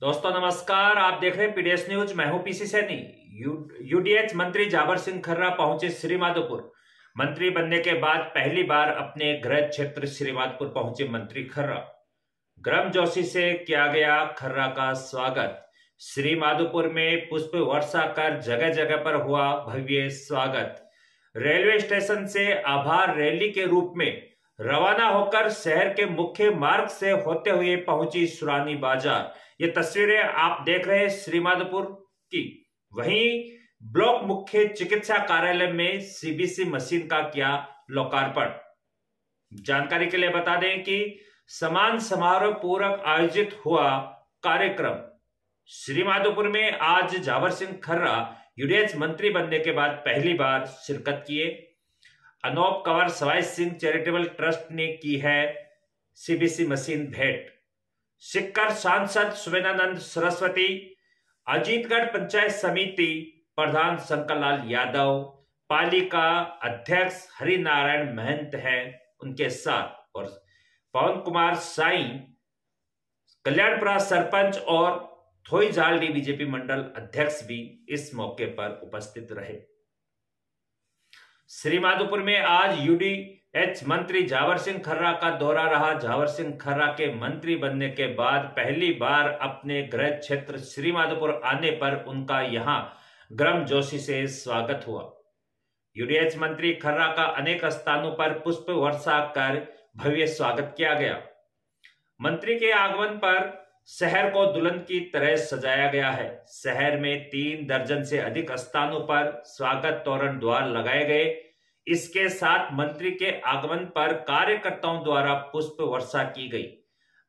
दोस्तों नमस्कार, आप देख रहे हैं पीडीएस न्यूज। मैं हूं पीसी सैनी। यूडीएच मंत्री जावर सिंह खर्रा पहुंचे श्रीमाधोपुर। मंत्री बनने के बाद पहली बार अपने गृह क्षेत्र श्रीमाधोपुर पहुंचे मंत्री खर्रा। गर्म जोशी से किया गया खर्रा का स्वागत। श्रीमाधोपुर में पुष्प वर्षा कर जगह जगह पर हुआ भव्य स्वागत। रेलवे स्टेशन से आभार रैली के रूप में रवाना होकर शहर के मुख्य मार्ग से होते हुए पहुंची सुरानी बाजार। ये तस्वीरें आप देख रहे हैं श्रीमाधोपुर की। वहीं ब्लॉक मुख्य चिकित्सा कार्यालय में सीबीसी मशीन का किया लोकार्पण। जानकारी के लिए बता दें कि समान समारोह पूर्वक आयोजित हुआ कार्यक्रम। श्रीमाधोपुर में आज जावर सिंह खर्रा यूडीएच मंत्री बनने के बाद पहली बार शिरकत किए। अनोप कंवर सवाई सिंह चैरिटेबल ट्रस्ट ने की है सीबीसी मशीन भेंट। सिक्कर सांसद सुमेधानंद सरस्वती, अजीतगढ़ पंचायत समिति प्रधान शंकरलाल यादव, पालिका अध्यक्ष हरिनारायण महंत हैं उनके साथ, और पवन कुमार साई कल्याणपुरा सरपंच और थोई जालडी बीजेपी मंडल अध्यक्ष भी इस मौके पर उपस्थित रहे। श्रीमाधोपुर में आज यूडीएच मंत्री जावर सिंह खर्रा का दौरा रहा। जावर सिंह खर्रा के मंत्री बनने के बाद पहली बार अपने गृह क्षेत्र श्रीमाधोपुर आने पर उनका यहां गर्म जोशी से स्वागत हुआ। यूडीएच मंत्री खर्रा का अनेक स्थानों पर पुष्प वर्षा कर भव्य स्वागत किया गया। मंत्री के आगमन पर शहर को दुल्हन की तरह सजाया गया है। शहर में 3 दर्जन से अधिक स्थानों पर स्वागत तोरण द्वार लगाए गए। इसके साथ मंत्री के आगमन पर कार्यकर्ताओं द्वारा पुष्प वर्षा की गई।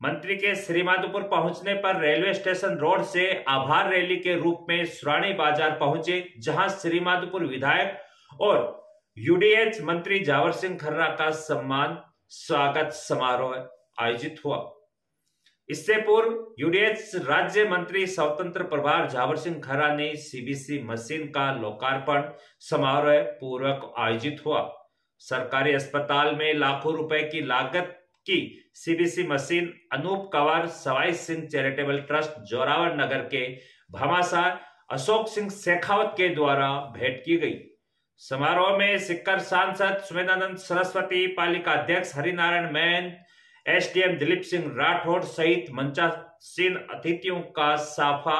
मंत्री के श्रीमाधोपुर पहुंचने पर रेलवे स्टेशन रोड से आभार रैली के रूप में सुरानी बाजार पहुंचे, जहां श्रीमाधोपुर विधायक और यूडीएच मंत्री जावर सिंह खर्रा का सम्मान स्वागत समारोह आयोजित हुआ। इससे पूर्व यूडीएच राज्य मंत्री स्वतंत्र प्रभार जावर सिंह खर्रा ने सीबीसी मशीन का लोकार्पण समारोह पूर्वक आयोजित हुआ। सरकारी अस्पताल में लाखों रुपए की लागत की CBC machine Anoop Kanwar Sawai Singh charitable trust Zorawar Nagar के भामाशाह अशोक सिंह शेखावत के द्वारा भेंट की गई। समारोह में सिक्कर सांसद सुमेधानंद सरस्वती, पालिका अध्यक्ष हरिनारायण महंत, एसडीएम दिलीप सिंह राठौड़ सहित मंचासीन अतिथियों का साफा,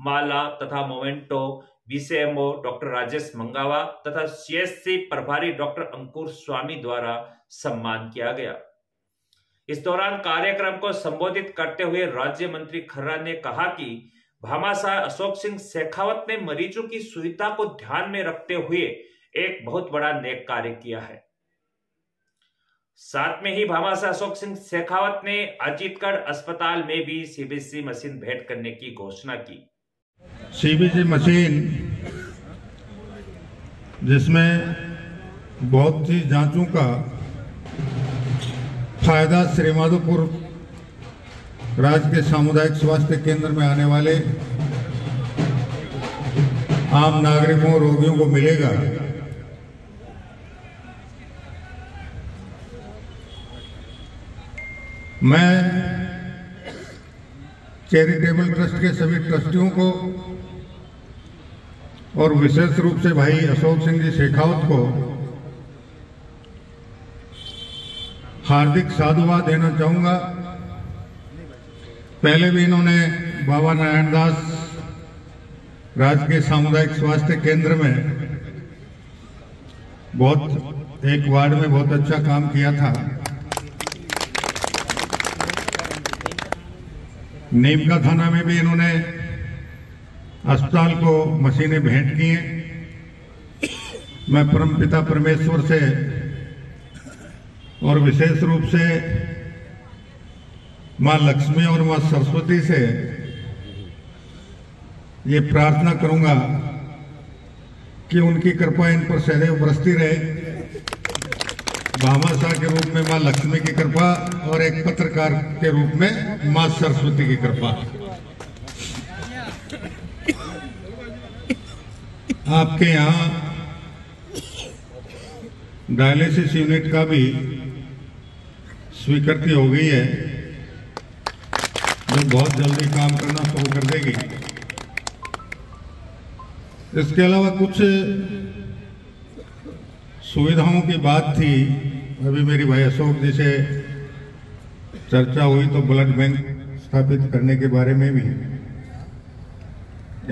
माला तथा मोमेंटो बीसीएमओ डॉक्टर राजेश मंगावा तथा सीएससी प्रभारी डॉक्टर अंकुर स्वामी द्वारा सम्मान किया गया। इस दौरान कार्यक्रम को संबोधित करते हुए राज्य मंत्री खर्रा ने कहा कि भामाशाह अशोक सिंह शेखावत ने मरीजों की सुविधा को ध्यान में रखते हुए एक बहुत बड़ा नेक कार्य किया है। साथ में ही भामाशाह अशोक सिंह शेखावत ने अजीतगढ़ अस्पताल में भी सीबीसी मशीन भेंट करने की घोषणा की। सीबीसी मशीन जिसमें बहुत सी जांचों का फायदा श्रीमाधोपुर राज्य के सामुदायिक स्वास्थ्य केंद्र में आने वाले आम नागरिकों रोगियों को मिलेगा। मैं चैरिटेबल ट्रस्ट के सभी ट्रस्टियों को और विशेष रूप से भाई अशोक सिंह जी शेखावत को हार्दिक साधुवाद देना चाहूंगा। पहले भी इन्होंने बाबा नारायण दास राज्य के सामुदायिक स्वास्थ्य केंद्र में एक वार्ड में बहुत अच्छा काम किया था। नीमका थाना में भी इन्होंने अस्पताल को मशीनें भेंट की हैं। मैं परमपिता परमेश्वर से और विशेष रूप से मां लक्ष्मी और मां सरस्वती से ये प्रार्थना करूंगा कि उनकी कृपा इन पर सदैव बरसती रहे। भामाशाह के रूप में मां लक्ष्मी की कृपा और एक पत्रकार के रूप में मां सरस्वती की कृपा। आपके यहाँ डायलिसिस यूनिट का भी स्वीकृति हो गई है, जो बहुत जल्दी काम करना शुरू कर देगी। इसके अलावा कुछ सुविधाओं की बात थी, अभी मेरी भाई अशोक जी से चर्चा हुई तो ब्लड बैंक स्थापित करने के बारे में भी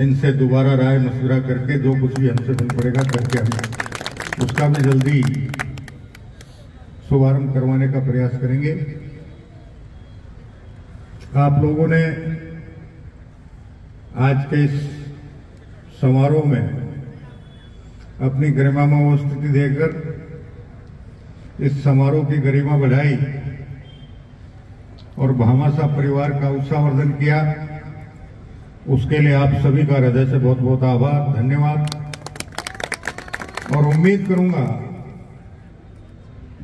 इनसे दोबारा राय मशविरा करके जो कुछ भी हमसे बन पड़ेगा करके हम उसका भी जल्दी शुभारंभ करवाने का प्रयास करेंगे। आप लोगों ने आज के इस समारोह में अपनी गरिमामय स्थिति देकर इस समारोह की गरिमा बढ़ाई और भामाशाह परिवार का उत्साहवर्धन किया। उसके लिए आप सभी का हृदय से बहुत बहुत आभार, धन्यवाद। और उम्मीद करूंगा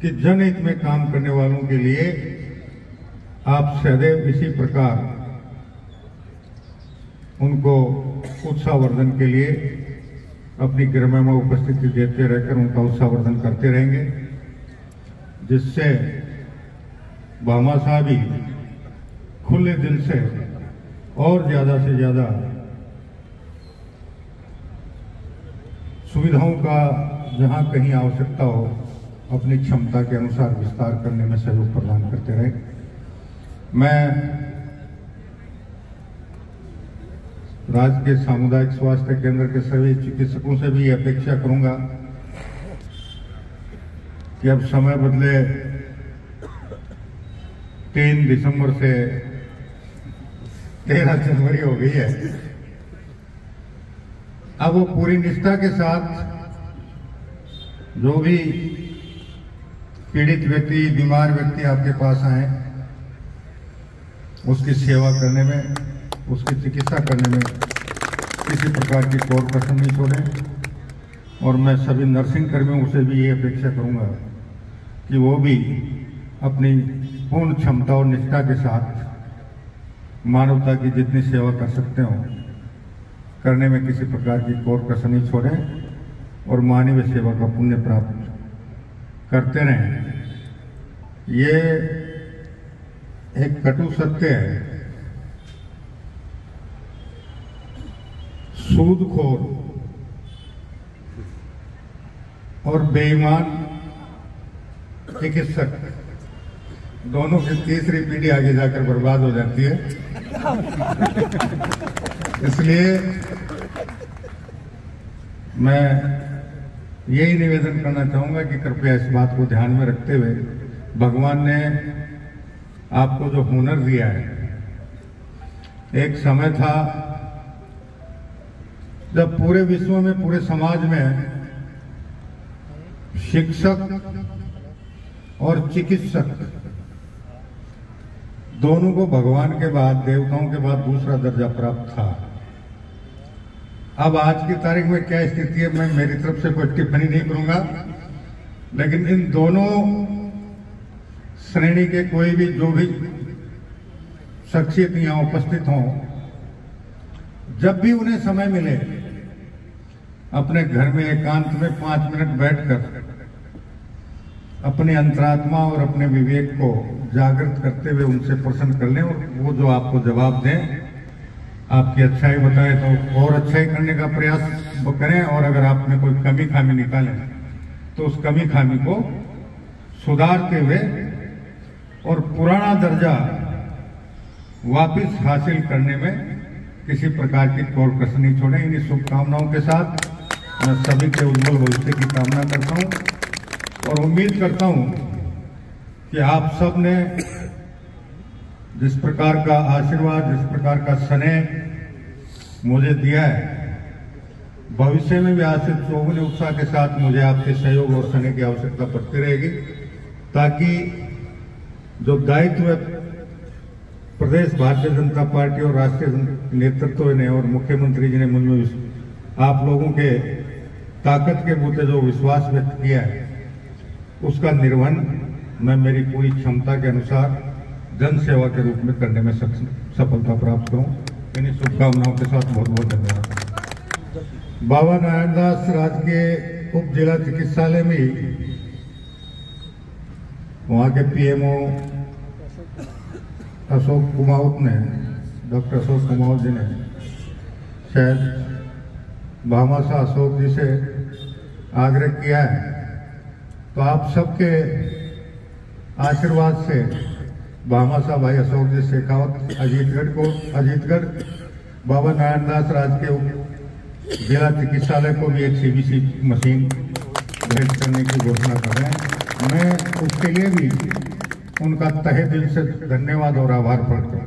कि जनहित में काम करने वालों के लिए आप सदैव इसी प्रकार उनको उत्साहवर्धन के लिए अपनी गरिमामय उपस्थिति देते रहकर उनका उत्साहवर्धन करते रहेंगे, जिससे भामाशाह भी खुले दिल से और ज्यादा से ज्यादा सुविधाओं का जहां कहीं आवश्यकता हो अपनी क्षमता के अनुसार विस्तार करने में सहयोग प्रदान करते रहे। मैं राज्य के सामुदायिक स्वास्थ्य केंद्र के सभी चिकित्सकों से भी अपेक्षा करूंगा कि अब समय बदले 3 दिसंबर से 13 जनवरी हो गई है। अब वो पूरी निष्ठा के साथ जो भी पीड़ित व्यक्ति, बीमार व्यक्ति आपके पास आए, उसकी सेवा करने में, उसकी चिकित्सा करने में किसी प्रकार की कोर कसर नहीं छोड़ें। और मैं सभी नर्सिंग कर्मियों से भी ये अपेक्षा करूंगा कि वो भी अपनी पूर्ण क्षमता और निष्ठा के साथ मानवता की जितनी सेवा कर सकते हो करने में किसी प्रकार की कोर कसर नहीं छोड़ें और मानवीय सेवा का पुण्य प्राप्त करते रहें। ये एक कटु सत्य है, सूदखोर और बेईमान चिकित्सक दोनों की तीसरी पीढ़ी आगे जाकर बर्बाद हो जाती है। इसलिए मैं यही निवेदन करना चाहूंगा कि कृपया इस बात को ध्यान में रखते हुए, भगवान ने आपको जो हुनर दिया है, एक समय था जब पूरे विश्व में, पूरे समाज में शिक्षक और चिकित्सक दोनों को भगवान के बाद, देवताओं के बाद दूसरा दर्जा प्राप्त था। अब आज की तारीख में क्या स्थिति है, मैं मेरी तरफ से कोई टिप्पणी नहीं करूंगा, लेकिन इन दोनों श्रेणी के कोई भी जो भी शख्सियत यहां उपस्थित हों, जब भी उन्हें समय मिले अपने घर में एकांत में 5 मिनट बैठकर अपने अंतरात्मा और अपने विवेक को जागृत करते हुए उनसे प्रश्न कर लें और वो जो आपको जवाब दें, आपकी अच्छाई बताए तो और अच्छाई करने का प्रयास करें, और अगर आप में कोई कमी खामी निकालें तो उस कमी खामी को सुधारते हुए और पुराना दर्जा वापस हासिल करने में किसी प्रकार की कोर कसर नहीं छोड़ें। इन्हीं शुभकामनाओं के साथ मैं सभी के उज्जवल भविष्य की कामना करता हूं और उम्मीद करता हूं कि आप सब ने जिस प्रकार का आशीर्वाद, जिस प्रकार का स्नेह मुझे दिया है, भविष्य में भी आज से चौगुने उत्साह के साथ मुझे आपके सहयोग और स्नेह की आवश्यकता पड़ती रहेगी, ताकि जो दायित्व प्रदेश भारतीय जनता पार्टी और राष्ट्रीय नेतृत्व ने और मुख्यमंत्री जी ने मुझमें आप लोगों के ताकत के बूते जो विश्वास व्यक्त किया है, उसका निर्वहन मैं मेरी पूरी क्षमता के अनुसार जन सेवा के रूप में करने में सफलता प्राप्त करूं। इन्हीं शुभकामनाओं के साथ बहुत बहुत धन्यवाद। बाबा नारायण दास राजकीय उप जिला चिकित्सालय में वहां के पीएमओ अशोक कुमावत ने डॉक्टर अशोक कुमार जी ने शायद भामाशाह अशोक जी से आग्रह किया है, तो आप सबके आशीर्वाद से भामाशाह भाई अशोक जी शेखावत अजीतगढ़ बाबा नारायण दास राजकीय जिला चिकित्सालय को भी एक सीबीसी मशीन भेंट करने की घोषणा कर रहे हैं। मैं उसके लिए भी उनका तहे दिल से धन्यवाद और आभार प्रकट